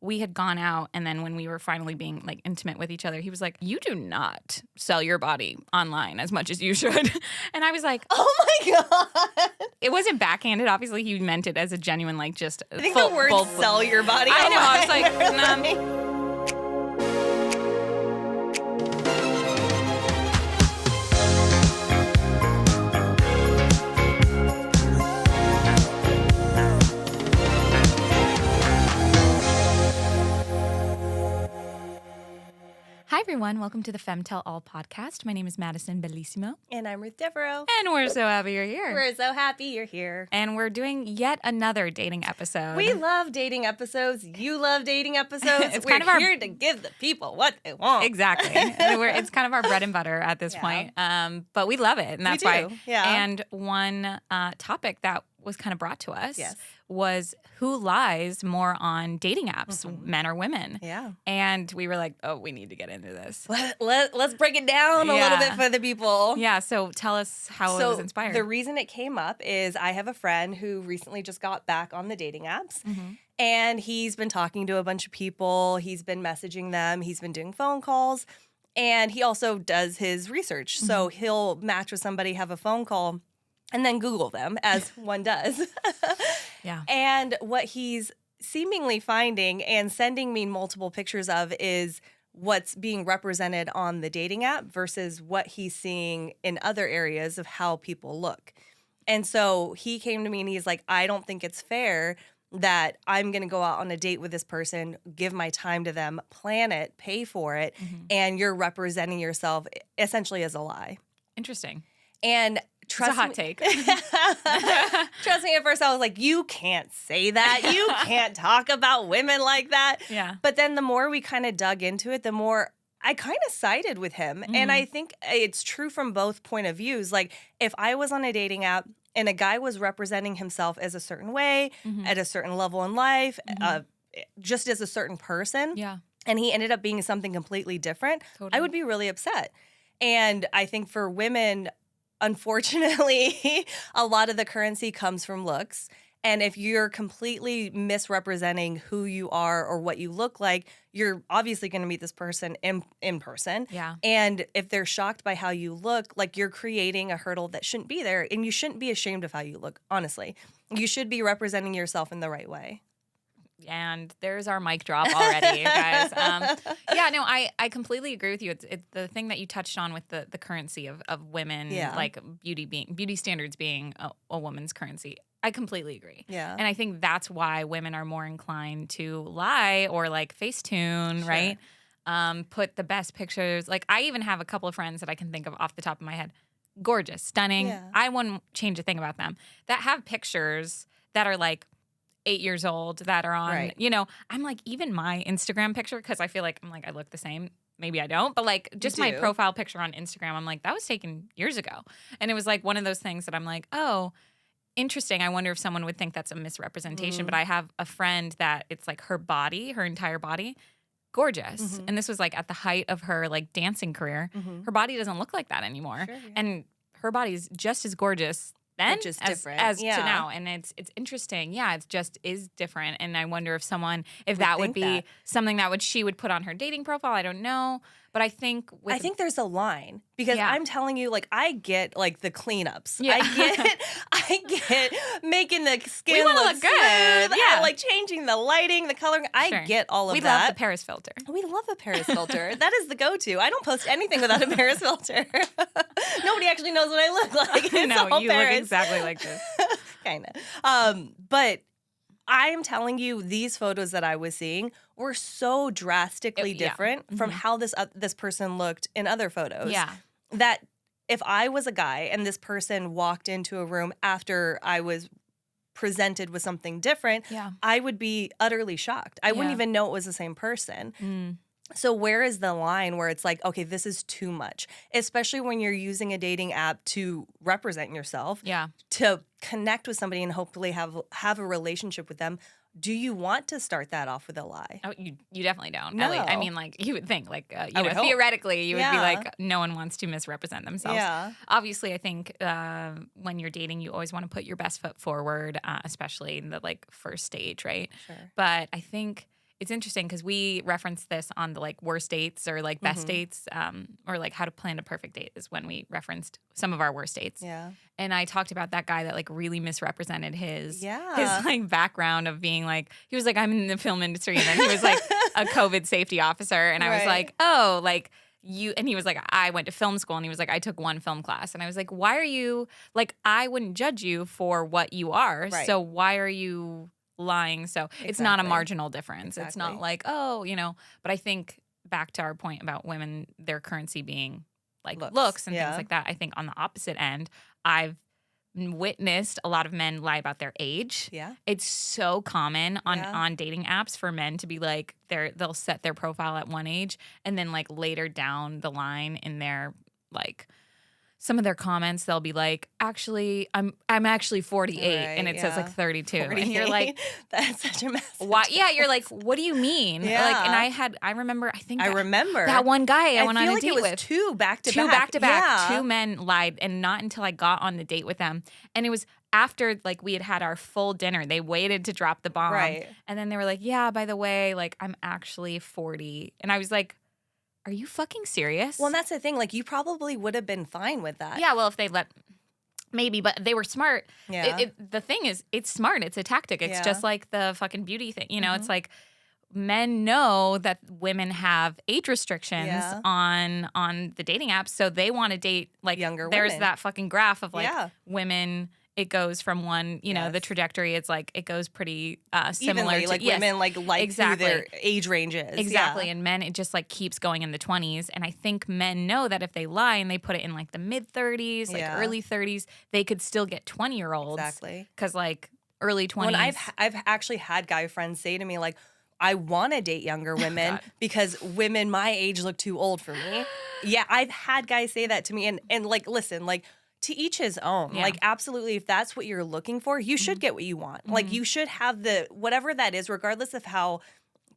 we had gone out, and then when we were finally being like intimate with each other, he was like, "You do not sell your body online as much as you should." And I was like, "Oh my God." It wasn't backhanded. Obviously, he meant it as a genuine, like, just I think the word "sell your body." I know. I was like, Hi, everyone. Welcome to the Femme Tell All podcast. My name is Madison Bellissimo. And I'm Ruth Devereaux. And we're so happy you're here. We're so happy you're here. And we're doing yet another dating episode. We love dating episodes. You love dating episodes. It's we're kind of here to give the people what they want. Exactly. It's kind of our bread and butter at this point. But we love it. And that's why. Yeah. And one topic that was kind of brought to us Yes. was who lies more on dating apps, men or women. Yeah. And we were like, oh, we need to get into this. Let's break it down a little bit for the people. Yeah, so tell us how it was inspired. The reason it came up is I have a friend who recently just got back on the dating apps. Mm-hmm. And he's been talking to a bunch of people. He's been messaging them. He's been doing phone calls. And he also does his research. Mm-hmm. So he'll match with somebody, have a phone call, and then Google them, as one does. Yeah. And what he's seemingly finding and sending me multiple pictures of is what's being represented on the dating app versus what he's seeing in other areas of how people look. And so he came to me and he's like, I don't think it's fair that I'm going to go out on a date with this person, give my time to them, plan it, pay for it, and you're representing yourself essentially as a lie. Interesting. And trust it's a hot me, take. Trust me, at first I was like, you can't say that. You can't talk about women like that. Yeah. But then the more we kind of dug into it, the more I kind of sided with him. Mm-hmm. And I think it's true from both point of views. Like, if I was on a dating app and a guy was representing himself as a certain way, at a certain level in life, just as a certain person, and he ended up being something completely different, Totally. I would be really upset. And I think for women, unfortunately, a lot of the currency comes from looks. And if you're completely misrepresenting who you are or what you look like, you're obviously going to meet this person in person. Yeah. And if they're shocked by how you look, like, you're creating a hurdle that shouldn't be there. And you shouldn't be ashamed of how you look, honestly. You should be representing yourself in the right way. And there's our mic drop already, you guys. I completely agree with you. It's the thing that you touched on with the currency of women, like beauty standards being a woman's currency. I completely agree. Yeah. And I think that's why women are more inclined to lie or like Facetune, right? Put the best pictures. Like, I even have a couple of friends that I can think of off the top of my head. Gorgeous, stunning. Yeah. I wouldn't change a thing about them. That have pictures that are like 8 years old that are on, I'm like, even my Instagram picture, because I feel like I look the same. Maybe I don't, but like just my profile picture on Instagram, I'm like, that was taken years ago. And it was like one of those things that I'm like, oh, interesting. I wonder if someone would think that's a misrepresentation. But I have a friend that it's like her body, her entire body, gorgeous. And this was like at the height of her like dancing career. Her body doesn't look like that anymore. Sure, yeah. And her body's just as gorgeous then just as to now. And it's interesting. Yeah, it's just is different. And I wonder if that would be something that she would put on her dating profile. I don't know. But I think there's a line, because I'm telling you, like, I get like the cleanups. Yeah. I get making the skin look good. Yeah. I like changing the lighting, the coloring. I get all of that. We love the Paris filter. We love a Paris filter. That is the go-to. I don't post anything without a Paris filter. Nobody actually knows what I look like. It's no, all you Paris. look exactly like this. Kind of. But I am telling you, these photos that I was seeing were so drastically different from how this person looked in other photos. Yeah. That if I was a guy and this person walked into a room after I was presented with something different, I would be utterly shocked. I wouldn't even know it was the same person. So where is the line where it's like, okay, this is too much, especially when you're using a dating app to represent yourself, to connect with somebody and hopefully have a relationship with them. Do you want to start that off with a lie? Oh, you definitely don't. No. I mean, like, you would think, like, hope. theoretically, you would be like, no one wants to misrepresent themselves. Yeah. Obviously, I think when you're dating, you always want to put your best foot forward, especially in the, like, first stage, right? Sure. But I think it's interesting because we reference this on the like worst dates or like best dates, or like how to plan a perfect date is when we referenced some of our worst dates. Yeah. And I talked about that guy that like really misrepresented his like background of being like, he was like, I'm in the film industry. And then he was like a COVID safety officer. And I was like, oh, like and he was like, I went to film school. And he was like, I took one film class. And I was like, why are you, like, I wouldn't judge you for what you are. Right. So why are you lying? So it's not a marginal difference. It's not like, oh, you know, but I think back to our point about women, their currency being like looks and things like that. I think on the opposite end, I've witnessed a lot of men lie about their age. Yeah. It's so common on dating apps for men to be like, they'll set their profile at one age and then like later down the line in their like some of their comments, they'll be like, actually, I'm actually 48, and it says like 32, 48. And you're like, that's such a mess. Why? Yeah, you're like, what do you mean? Yeah. Like, and I remember that one guy I went on a date with. Two back to back. Yeah. Two men lied, and not until I got on the date with them, and it was after like we had our full dinner. They waited to drop the bomb, and then they were like, yeah, by the way, like I'm actually 40, and I was like, are you fucking serious? Well, and that's the thing. Like, you probably would have been fine with that. Yeah, well, if they maybe, but they were smart. Yeah. The thing is, it's smart. It's a tactic. It's just like the fucking beauty thing. You know, it's like men know that women have age restrictions on the dating apps, so they want to date like younger women. There's that fucking graph of like women. It goes from one, you know, the trajectory. It's like it goes pretty similar. Evenly, like women like through their age ranges. Exactly, and men it just like keeps going in the 20s. And I think men know that if they lie and they put it in like the mid 30s, like early 30s, they could still get 20-year-olds. Exactly, because like early 20s. When I've actually had guy friends say to me like, I want to date younger women because women my age look too old for me. Yeah, I've had guys say that to me, and like, listen, like. To each his own. Yeah. Like, absolutely, if that's what you're looking for, you should get what you want. Like, you should have whatever that is, regardless of how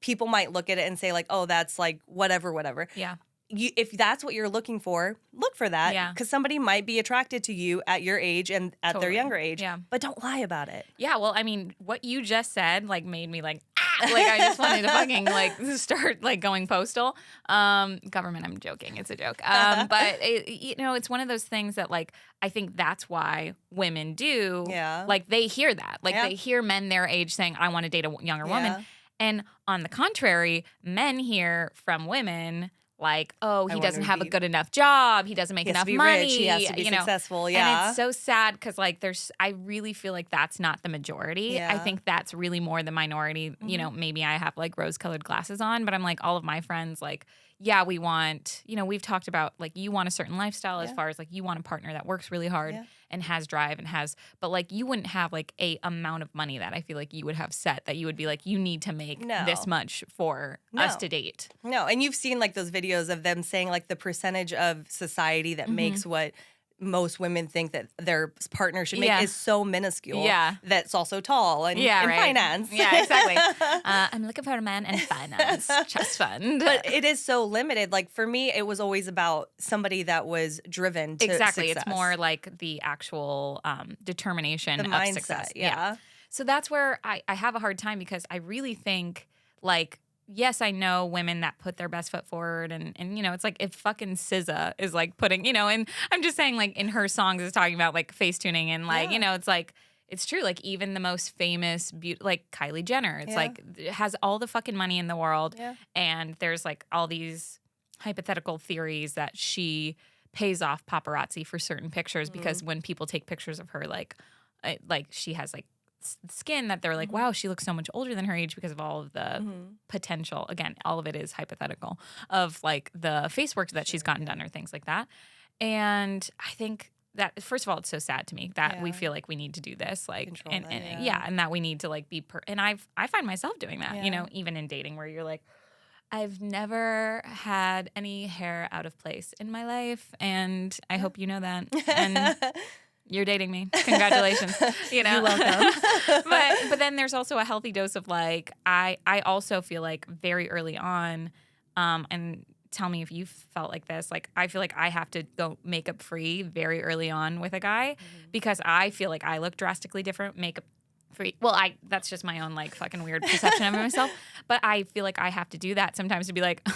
people might look at it and say, like, oh, that's like whatever. Yeah. If that's what you're looking for, look for that. Yeah. Because somebody might be attracted to you at your age and at their younger age. Yeah. But don't lie about it. Yeah. Well, I mean, what you just said, like, made me like, like, I just wanted to fucking, like, start, like, going postal. Government, I'm joking. It's a joke. But, you know, it's one of those things that, like, I think that's why women do. Yeah. Like, they hear that. Like, they hear men their age saying, I want to date a younger woman. And on the contrary, men hear from women like, oh, he doesn't have a good enough job. He doesn't make enough money. Rich. He has to be successful. Yeah. And it's so sad because like I really feel like that's not the majority. Yeah. I think that's really more the minority. You know, maybe I have like rose-colored glasses on, but I'm like all of my friends like, yeah, we want, you know, we've talked about like you want a certain lifestyle as far as like you want a partner that works really hard and has drive and but like you wouldn't have like a amount of money that I feel like you would have set that you would be like, you need to make this much for us to date. No. And you've seen like those videos of them saying like the percentage of society that makes what most women think that their partner should make is so minuscule. Yeah. That's also tall and in finance. Yeah, exactly. I'm looking for a man in finance. Trust fund. But it is so limited. Like for me, it was always about somebody that was driven to success. It's more like the actual determination of mindset, success. Yeah. So that's where I have a hard time because I really think like, yes, I know women that put their best foot forward and you know, it's like if fucking SZA is like putting, you know, and I'm just saying like in her songs is talking about like face tuning and like, you know, it's like, it's true. Like even the most famous, like Kylie Jenner, it's like it has all the fucking money in the world. Yeah. And there's like all these hypothetical theories that she pays off paparazzi for certain pictures because when people take pictures of her, like she has like skin that they're like, wow, she looks so much older than her age because of all of the potential. Again, all of it is hypothetical of like the face work that she's gotten done or things like that. And I think that first of all, it's so sad to me that we feel like we need to do this, like, and that we need to like be. And I find myself doing that, you know, even in dating, where you're like, I've never had any hair out of place in my life, and I hope you know that. And you're dating me. Congratulations. You know. You're welcome. but then there's also a healthy dose of like I also feel like very early on, and tell me if you felt like this. Like I feel like I have to go makeup free very early on with a guy because I feel like I look drastically different makeup Well, that's just my own like fucking weird perception of myself. But I feel like I have to do that sometimes to be like,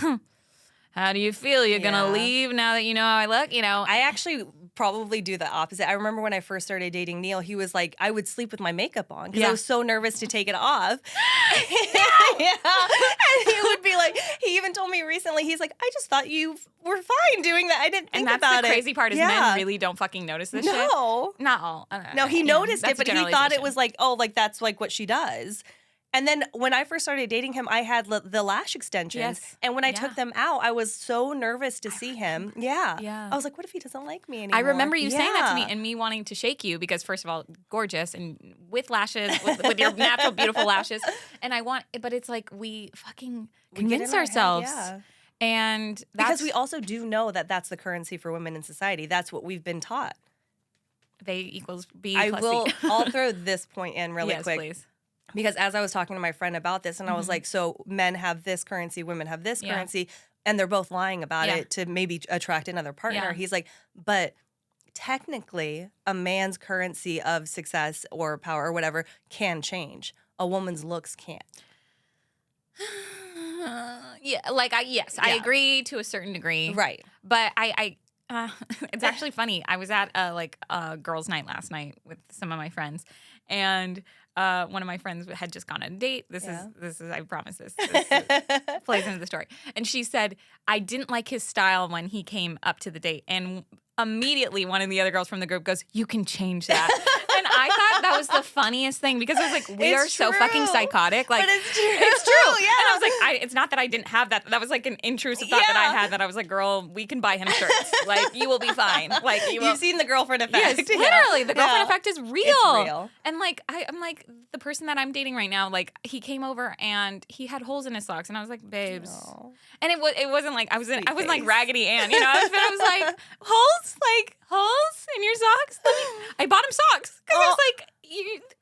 how do you feel? You're gonna leave now that you know how I look? You know, I actually probably do the opposite. I remember when I first started dating Neil, he was like, I would sleep with my makeup on because I was so nervous to take it off. Yeah. And he would be like, he even told me recently, he's like, I just thought you were fine doing that. I didn't think about it. And that's the crazy part is men really don't fucking notice this shit. No. Not all. No, he noticed it, but he thought it was like, oh, like that's like what she does. And then when I first started dating him, I had the lash extensions. Yes. And when I took them out, I was so nervous to see him. Yeah. I was like, what if he doesn't like me anymore? I remember you saying that to me and me wanting to shake you because, first of all, gorgeous and with lashes, with your natural, beautiful lashes. And but it's like we fucking convince ourselves. And because we also do know that that's the currency for women in society. That's what we've been taught. They equals B plus C. I'll throw this point in really quick. Please. Because as I was talking to my friend about this, and I was like, so men have this currency, women have this currency, and they're both lying about it to maybe attract another partner. He's like, but technically, a man's currency of success or power or whatever can change. A woman's looks can't. I agree to a certain degree. Right. But it's actually funny. I was at a girls' night last night with some of my friends, and one of my friends had just gone on a date. This is I promise this plays into the story. And she said, I didn't like his style when he came up to the date. And immediately one of the other girls from the group goes, you can change that. And I thought that was the funniest thing because I was like, we are so fucking psychotic. Like, but it's true. It's true. Yeah. And I was like, it's not that I didn't have that. That was like an intrusive thought that I had that I was like, girl, we can buy him shirts. Like, you will be fine. Like, you've seen the girlfriend effect. Yes, literally. The girlfriend effect is real. It's real. And like, I'm like, the person that I'm dating right now, like, he came over and he had holes in his socks. And I was like, babes. Aww. And it wasn't like, I was like Raggedy Ann, you know? But I was like, holes in your socks? I bought him socks. Because I was like,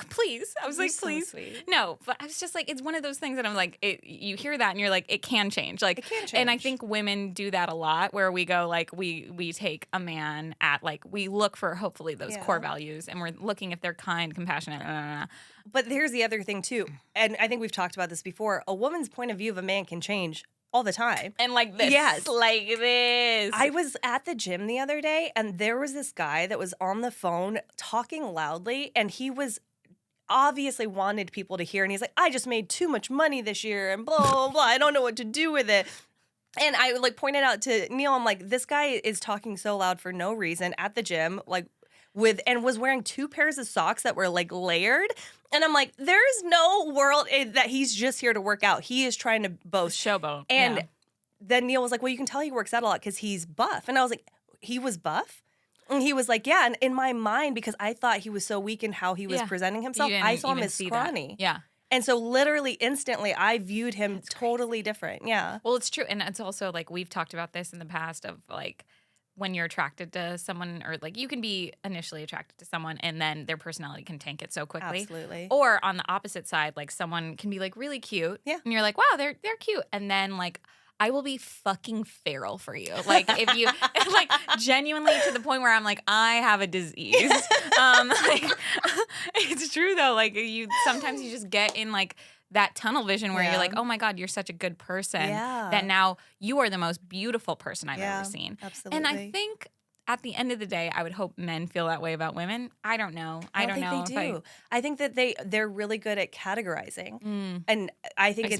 please. I was like, please. So no, but I was just like, it's one of those things that I'm like, you hear that and you're like, it can change. Like, it can change. And I think women do that a lot where we go like, we take a man at like, we look for hopefully those core values and we're looking if they're kind, compassionate. But here's the other thing too. And I think we've talked about this before. A woman's point of view of a man can change all the time. And like this. Yes. Like this. I was at the gym the other day and there was this guy that was on the phone talking loudly and he was obviously wanted people to hear and he's like, I just made too much money this year and blah, blah, blah. I don't know what to do with it. And I like pointed out to Neil, I'm like, this guy is talking so loud for no reason at the gym, like and was wearing 2 pairs of socks that were like layered. And I'm like, there's no world that he's just here to work out. He is trying to boast. Showboat. And then Neil was like, well, you can tell he works out a lot because he's buff. And I was like, he was buff? And he was like, yeah. And in my mind, because I thought he was so weak in how he was presenting himself, I saw him as scrawny. That. Yeah. And so literally instantly, I viewed him totally different. Yeah. Well, it's true. And it's also like we've talked about this in the past of like, when you're attracted to someone or like you can be initially attracted to someone and then their personality can tank it so quickly. Absolutely. Or on the opposite side, like someone can be like really cute. Yeah. And you're like, wow, they're cute. And then like I will be fucking feral for you. Like if you like genuinely to the point where I'm like, I have a disease. Like it's true though. Like sometimes you just get in like that tunnel vision where you're like, oh my God, you're such a good person that now you are the most beautiful person I've ever seen. Absolutely. And I think at the end of the day, I would hope men feel that way about women. I don't know. I don't know. They do. I think that they're really good at categorizing. And I think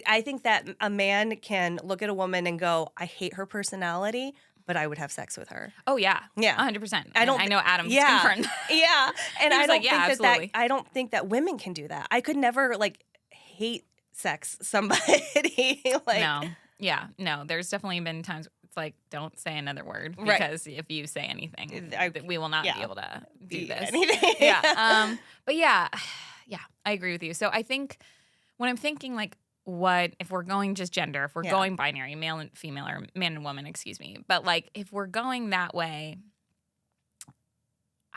I think that a man can look at a woman and go, I hate her personality, but I would have sex with her. Oh yeah. Yeah. 100%. I know Adam's confirmed. Yeah. And I don't like, think that I don't think that women can do that. I could never like hate sex somebody. Like no. Yeah. No. There's definitely been times it's like don't say another word because if you say anything, we will not be able to do this. Anything. Yeah. But yeah, I agree with you. So I think when I'm thinking like what if we're going just gender, if we're going binary, male and female or man and woman, excuse me. But like if we're going that way,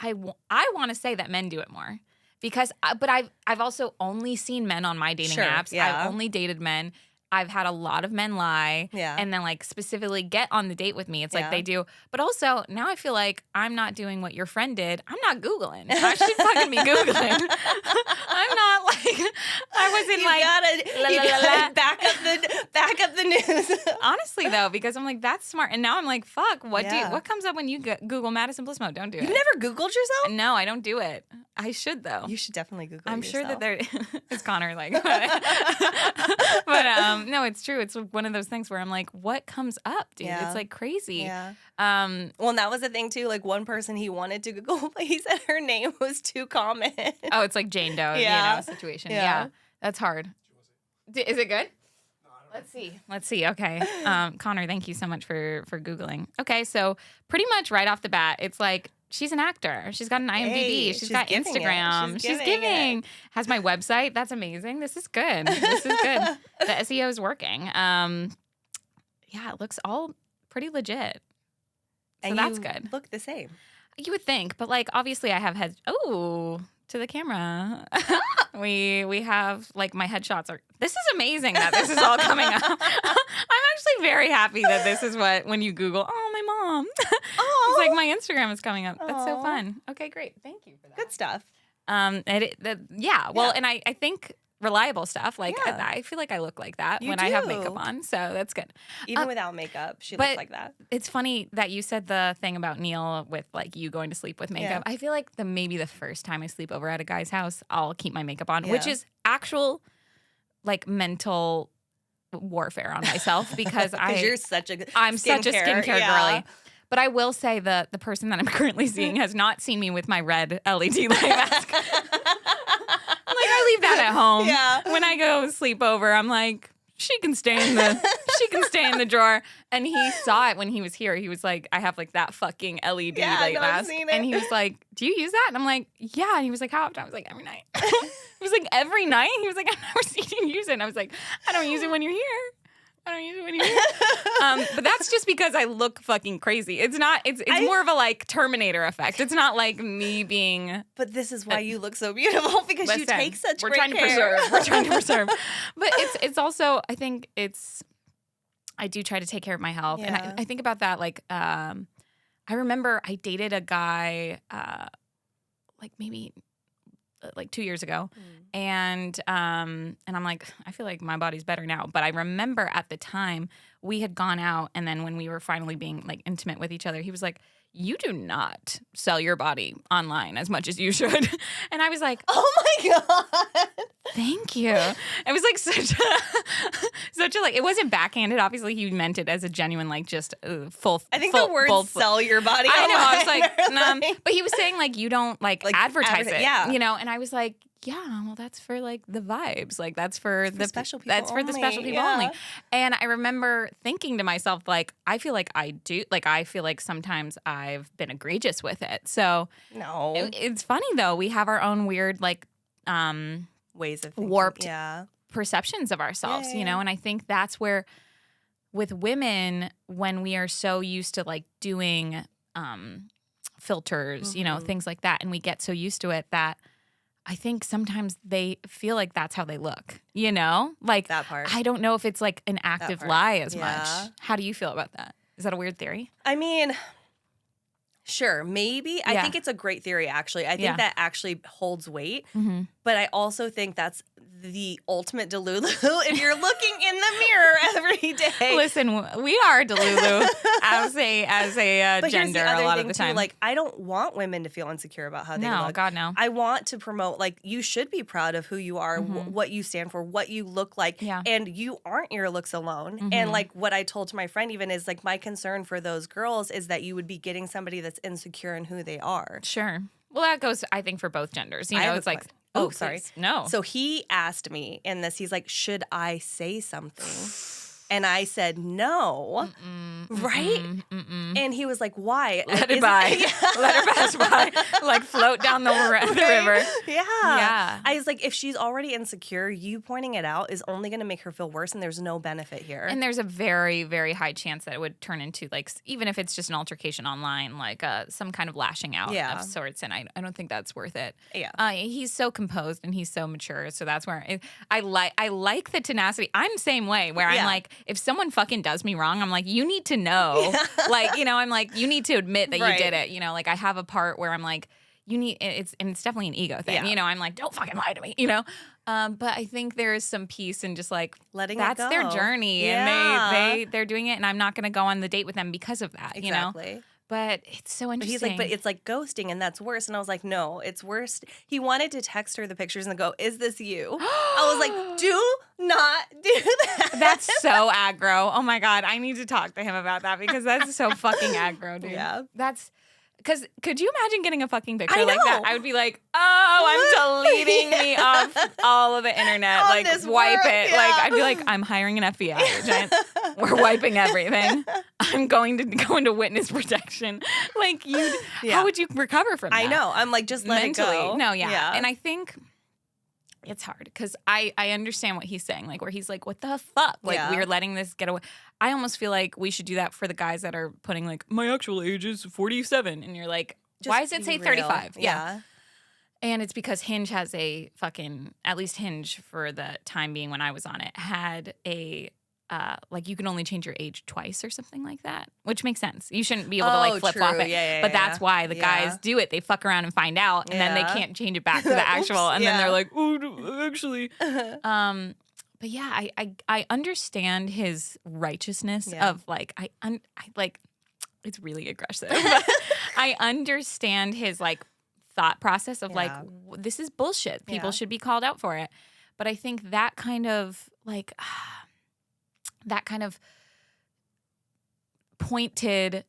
I want to say that men do it more. Because, but I've also only seen men on my dating apps. Yeah. I've only dated men, I've had a lot of men lie and then like specifically get on the date with me. It's like they do. But also now I feel like I'm not doing what your friend did. I'm not Googling. I should fucking be Googling. I'm not like, I wasn't you gotta back up the news. Honestly though, because I'm like, that's smart. And now I'm like, fuck, what comes up when you Google Madison Bliss Mode? Don't do it. You've never Googled yourself? No, I don't do it. I should though. You should definitely Google I'm yourself. sure that there is Connor like, but no, it's true. It's one of those things where I'm like, what comes up, dude? It's like crazy. Yeah. Well, and that was the thing too. Like one person he wanted to Google, but he said her name was too common. Oh, it's like Jane Doe, situation. Yeah. That's hard. Is it good? Let's see. Okay. Connor, thank you so much for Googling. Okay, so pretty much right off the bat, it's like, she's an actor. She's got an IMDb. Hey, she's got Instagram. She's giving. Has my website. That's amazing. This is good. The SEO is working. Yeah, it looks all pretty legit. So and that's you good. Look the same. You would think, but like obviously I have heads. Oh, to the camera. we have like my headshots are. This is amazing that this is all coming up. I'm actually very happy that this is what when you Google. Oh, my mom. It's like my Instagram is coming up. That's so fun. Okay, great. Thank you for that. Good stuff. Well, and I think reliable stuff. Like I feel like I look like that when I have makeup on, so that's good. Even without makeup, she looks like that. It's funny that you said the thing about Neil with like you going to sleep with makeup. I feel like maybe the first time I sleep over at a guy's house, I'll keep my makeup on, which is actual like mental warfare on myself because you're such a I'm such a skincare girly. But I will say the person that I'm currently seeing has not seen me with my red LED light mask. I leave that at home. Yeah. When I go sleep over, I'm like, she can stay in the drawer. And he saw it when he was here. He was like, I have like that fucking LED light mask. And he was like, do you use that? And I'm like, yeah. And he was like, how often? I was like, every night. He was like, every night? He was like, I've never seen you use it. And I was like, I don't use it when you're here. I don't use it when you're here. But that's just because I look fucking crazy. It's not, it's more of a like Terminator effect. It's not like me being. But this is why you look so beautiful because you take such great care. We're trying to preserve. But it's also, I think I do try to take care of my health. Yeah. And I think about that like, I remember I dated a guy like maybe like 2 years ago. And I'm like, I feel like my body's better now. But I remember at the time we had gone out and then when we were finally being like intimate with each other, he was like, you do not sell your body online as much as you should. And I was like, oh my God. Thank you. It was like such a like, it wasn't backhanded. Obviously he meant it as a genuine, like just full. I think the word sell your body. I know. I was like, but he was saying like, you don't like advertise it, you know? And I was like, yeah, well, that's for like the vibes. Like that's for the special people. That's for the special people only. And I remember thinking to myself, like, I feel like I do. Like I feel like sometimes I've been egregious with it. So no, it's funny though. We have our own weird like ways of thinking. Warped perceptions of ourselves, you know. And I think that's where with women, when we are so used to like doing filters, you know, things like that, and we get so used to it that. I think sometimes they feel like that's how they look, you know? Like, that part. I don't know if it's like an active lie as much. How do you feel about that? Is that a weird theory? I mean, sure, maybe. I think it's a great theory, actually. I think that actually holds weight. But I also think that's the ultimate Delulu if you're looking in the mirror every day. Listen, we are Delulu as a gender a lot of the time. Too, like, I don't want women to feel insecure about how they look. No, God, no. I want to promote, like, you should be proud of who you are, what you stand for, what you look like. Yeah. And you aren't your looks alone. And, like, what I told to my friend even is, like, my concern for those girls is that you would be getting somebody that's insecure in who they are. Sure. Well, that goes, I think, for both genders. You know, it's like... Oh, sorry. No. So he asked me in this, he's like, should I say something? And I said, no. Right? And he was like, why? Let it by. Let her pass by. Like float down the river. Yeah. I was like, if she's already insecure, you pointing it out is only going to make her feel worse, and there's no benefit here. And there's a very, very high chance that it would turn into, like, even if it's just an altercation online, like some kind of lashing out of sorts. And I don't think that's worth it. Yeah. He's so composed and he's so mature. So that's where I like the tenacity. I'm the same way where I'm like, if someone fucking does me wrong, I'm like, you need to know. Like, you know, I'm like, you need to admit that you did it. You know, like I have a part where I'm like, it's definitely an ego thing. You know, I'm like, don't fucking lie to me, you know? But I think there is some peace in just like letting that's it go. their journey and they're doing it, and I'm not going to go on the date with them because of that, you know? But it's so interesting. But he's like, but it's like ghosting, and that's worse. And I was like, no, it's worse. He wanted to text her the pictures and go, is this you? I was like, do not do that. That's so aggro. Oh my God. I need to talk to him about that because that's so fucking aggro, dude. Yeah. Because could you imagine getting a fucking picture like that? I would be like, oh, I'm deleting me off all of the internet. On like, wipe world, it. yeah. Like, I'd be like, I'm hiring an FBI agent. We're wiping everything. I'm going to go into witness protection. Like, how would you recover from that? I know. I'm like, just let mentally. it go. No, yeah. And I think it's hard because I understand what he's saying. Like, where he's like, what the fuck? Like, we're letting this get away. I almost feel like we should do that for the guys that are putting like, my actual age is 47. And you're like, just why does it say 35? Yeah. And it's because Hinge has a fucking, at least Hinge for the time being when I was on it, had a, like you can only change your age twice or something like that, which makes sense. You shouldn't be able to like flip-flop it. But that's why the guys do it. They fuck around and find out, and then they can't change it back to the actual. And then they're like, oh, actually. But yeah, I understand his righteousness of like, I like, it's really aggressive. But I understand his like thought process of like, this is bullshit. People should be called out for it. But I think that kind of like, that kind of pointed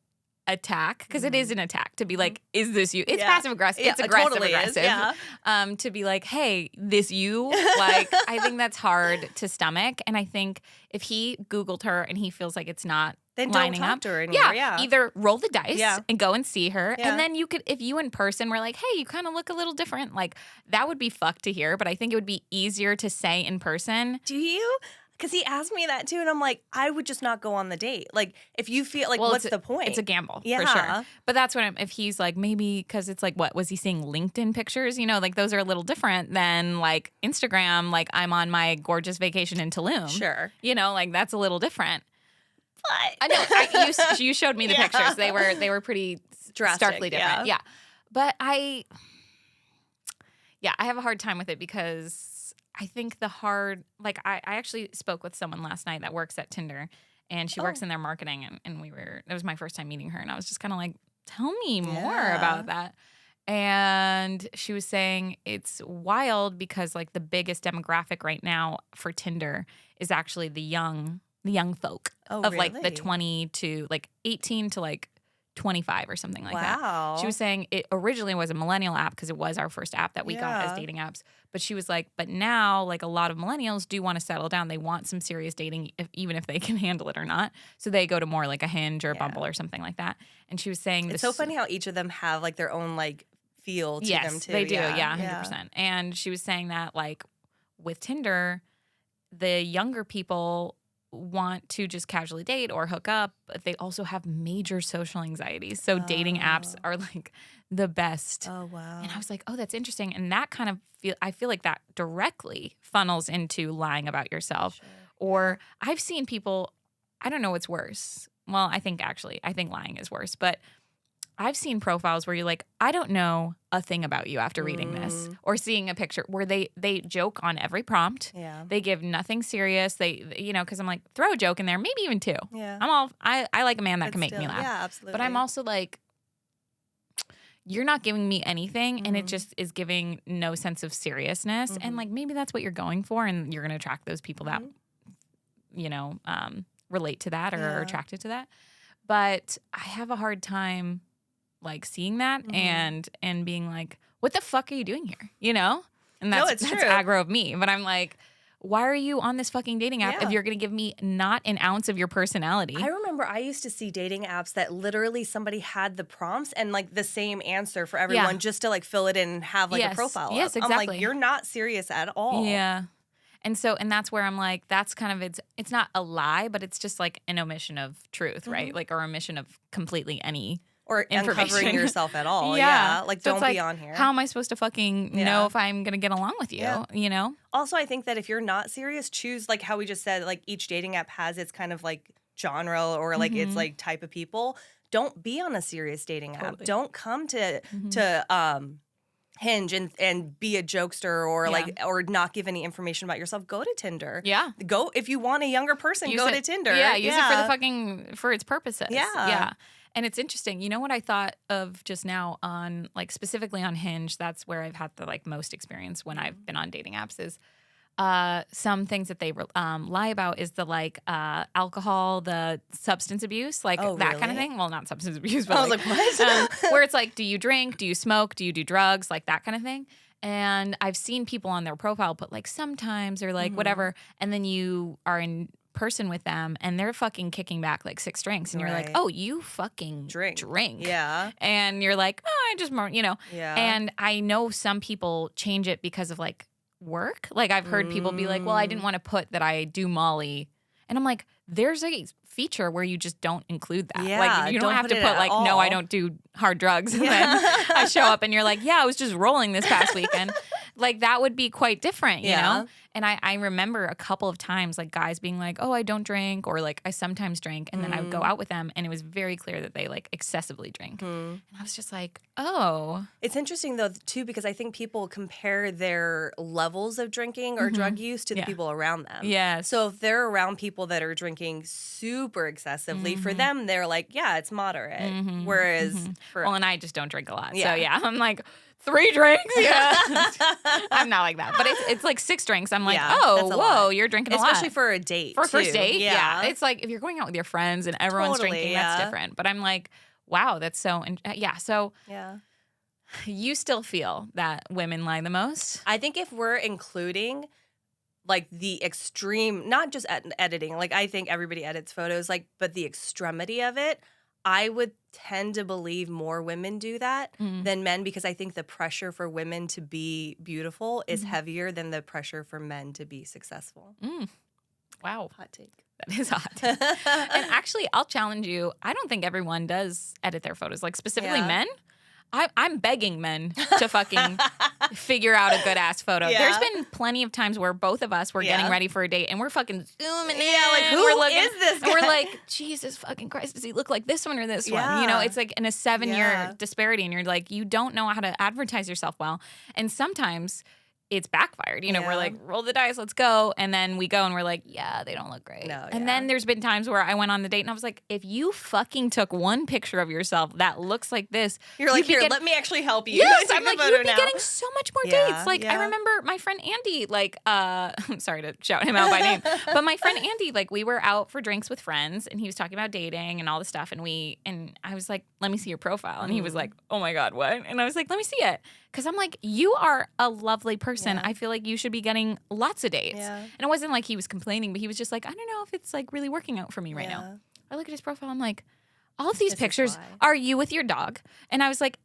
attack, because it is an attack to be like, is this you? It's passive aggressive. It's aggressive totally aggressive. To be like, hey, this you? Like, I think that's hard to stomach. And I think if he Googled her and he feels like it's not then lining don't talk up to her anymore. Either roll the dice and go and see her. And then you could, if you in person were like, hey, you kind of look a little different, like that would be fucked to hear. But I think it would be easier to say in person. Do you? Because he asked me that too, and I'm like, I would just not go on the date. Like, if you feel like, what's the point? It's a gamble, for sure. But that's what if he's like, maybe because it's like, what was he seeing LinkedIn pictures? You know, like those are a little different than like Instagram. Like I'm on my gorgeous vacation in Tulum. Sure, you know, like that's a little different. But I know you showed me the pictures. They were pretty starkly different. Yeah, but I have a hard time with it because I think I actually spoke with someone last night that works at Tinder, and she works in their marketing, and it was my first time meeting her, and I was just kind of like, tell me more about that. And she was saying it's wild because like the biggest demographic right now for Tinder is actually the young folk of like the 20 to like 18 to like 25 or something like that. She was saying it originally was a millennial app because it was our first app that we got as dating apps. But she was like, but now like a lot of millennials do want to settle down. They want some serious dating, even if they can handle it or not. So they go to more like a Hinge or a Bumble or something like that. And she was saying it's so funny how each of them have like their own like feel to them too. They do. Yeah, 100%. And she was saying that like with Tinder, the younger people want to just casually date or hook up, but they also have major social anxieties. So dating apps are like the best. Oh, wow. And I was like, oh, that's interesting. And that kind of I feel like that directly funnels into lying about yourself. Sure. Or I've seen people, I don't know what's worse. Well, I think lying is worse, but I've seen profiles where you're like, I don't know a thing about you after reading this or seeing a picture where they joke on every prompt. Yeah. They give nothing serious. They, you know, because I'm like, throw a joke in there, maybe even two. Yeah. I like a man that can make me laugh. Yeah, absolutely. But I'm also like, you're not giving me anything, and it just is giving no sense of seriousness. And like, maybe that's what you're going for, and you're going to attract those people that, you know, relate to that or are attracted to that. But I have a hard time like seeing that and being like, what the fuck are you doing here? You know? And that's true. aggro of me. But I'm like, why are you on this fucking dating app if you're going to give me not an ounce of your personality? I remember I used to see dating apps that literally somebody had the prompts and like the same answer for everyone just to like fill it in and have like a profile. Yes, up. exactly. I'm like, you're not serious at all. Yeah. And that's where I'm like, that's kind of, it's not a lie, but it's just like an omission of truth, right? Like, or omission of completely any or uncovering yourself at all. Like, so don't be on here. How am I supposed to fucking know if I'm going to get along with you, you know? Also, I think that if you're not serious, choose, like how we just said, like each dating app has its kind of like genre or like its like type of people. Don't be on a serious dating app. Don't come to Hinge and be a jokester or like or not give any information about yourself. Go to Tinder. Yeah. Go if you want a younger person. Go to Tinder. Yeah. Use it for its purposes. Yeah. And it's interesting. You know what I thought of just now on like specifically on Hinge? That's where I've had the like most experience when I've been on dating apps is. Some things that they lie about is the like alcohol, the substance abuse, like that kind of thing. Well, not substance abuse, but I was like what? Where it's like, do you drink? Do you smoke? Do you do drugs? Like that kind of thing. And I've seen people on their profile put like sometimes or like whatever, and then you are in person with them and they're fucking kicking back like 6 drinks and you're like, oh, you fucking drink. Yeah. And you're like, oh, I just, you know. Yeah. And I know some people change it because of like work. Like I've heard people be like, well, I didn't want to put that I do Molly. And I'm like, there's a feature where you just don't include that. Yeah, like you don't have to put like, no, I don't do hard drugs. And then I show up and you're like, yeah, I was just rolling this past weekend. Like that would be quite different, you know? And I remember a couple of times like guys being like, oh, I don't drink or like I sometimes drink. And then I would go out with them and it was very clear that they like excessively drink. And I was just like, oh. It's interesting though too because I think people compare their levels of drinking or drug use to the people around them. Yeah. So if they're around people that are drinking super excessively, for them they're like, yeah, it's moderate. Whereas for and I just don't drink a lot. So yeah, I'm like 3 drinks. Yeah. I'm not like that. But it's like 6 drinks. I'm like, oh, whoa, you're drinking a lot. Especially for a date. For a first too. date. Yeah. It's like if you're going out with your friends and everyone's drinking, that's different. But I'm like, wow, that's so, So you still feel that women lie the most? I think if we're including like the extreme, not just editing, like I think everybody edits photos, like, but the extremity of it, I would tend to believe more women do that than men because I think the pressure for women to be beautiful is heavier than the pressure for men to be successful. Wow. Hot take. That is hot. And actually, I'll challenge you. I don't think everyone does edit their photos, like specifically men. I'm begging men to fucking figure out a good ass photo. Yeah. There's been plenty of times where both of us were getting ready for a date and we're fucking zooming in. Yeah, like who is this guy? And we're like, Jesus fucking Christ, does he look like this one or this one? You know, it's like in a 7-year disparity and you're like, you don't know how to advertise yourself well. And sometimes it's backfired. You know, we're like, roll the dice, let's go. And then we go and we're like, yeah, they don't look great. And then there's been times where I went on the date and I was like, if you fucking took one picture of yourself that looks like this. You're like, here, let me actually help you. Yes, I'm like, you'd be getting so much more dates. Like, Yeah. I remember my friend Andy, like, I'm sorry to shout him out by name, but my friend Andy, like, we were out for drinks with friends and he was talking about dating and all this stuff. And I was like, let me see your profile. And he was like, oh my God, what? And I was like, let me see it. Because I'm like, you are a lovely person. I feel like you should be getting lots of dates. And it wasn't like he was complaining, but he was just like, I don't know if it's like really working out for me right now. I look at his profile, I'm like, all of these pictures are you with your dog. And I was like,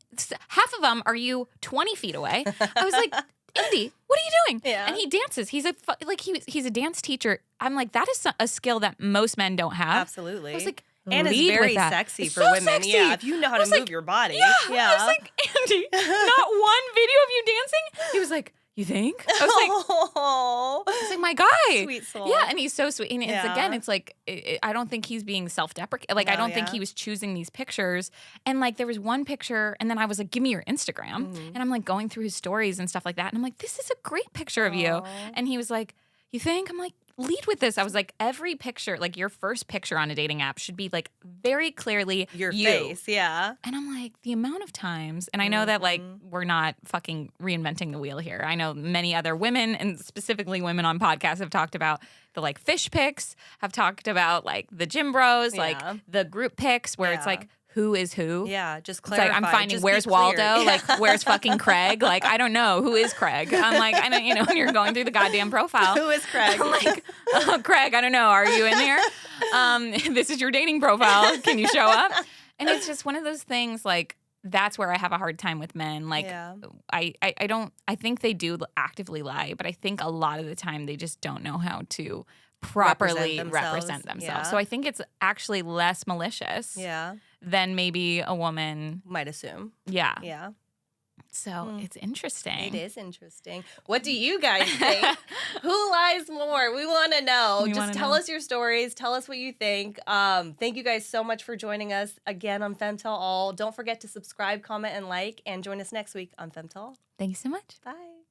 half of them are you 20 feet away. I was like, Andy, what are you doing? And he dances. He's a dance teacher. I'm like, that is a skill that most men don't have. Absolutely. I was like, and it's very sexy for women. Sexy. Yeah, if you know how to move your body. Yeah. I was like, Andy, not one video of you dancing? He was like, you think? I was like, my guy. Sweet soul. Yeah, and he's so sweet. And it's like, I don't think he's being self-deprecating. Like, I don't think he was choosing these pictures. And like, there was one picture, and then I was like, give me your Instagram. And I'm like going through his stories and stuff like that. And I'm like, this is a great picture of you. And he was like, you think? I'm like, lead with this. I was like, every picture, like your first picture on a dating app should be like very clearly your face. Yeah. And I'm like, the amount of times, and I know that like we're not fucking reinventing the wheel here. I know many other women and specifically women on podcasts have talked about the like fish pics, have talked about like the gym bros, like the group pics where it's like, who is who. Yeah, just It's clarify. like I'm finding just where's Waldo, like where's fucking Craig? Like I don't know who is Craig. I'm like I don't, when you're going through the goddamn profile, who is Craig? I'm like Craig, I don't know. Are you in here? This is your dating profile. Can you show up? And it's just one of those things. Like that's where I have a hard time with men. Like I don't. I think they do actively lie, but I think a lot of the time they just don't know how to properly represent themselves. Yeah. So I think it's actually less malicious. Yeah. Than maybe a woman might assume. Yeah. Yeah. So it's interesting. It is interesting. What do you guys think? Who lies more? We want to know. Just tell us your stories. Tell us what you think. Thank you guys so much for joining us again on Femme Tell All. Don't forget to subscribe, comment, and like, and join us next week on Femme Tell All. Thank you so much. Bye.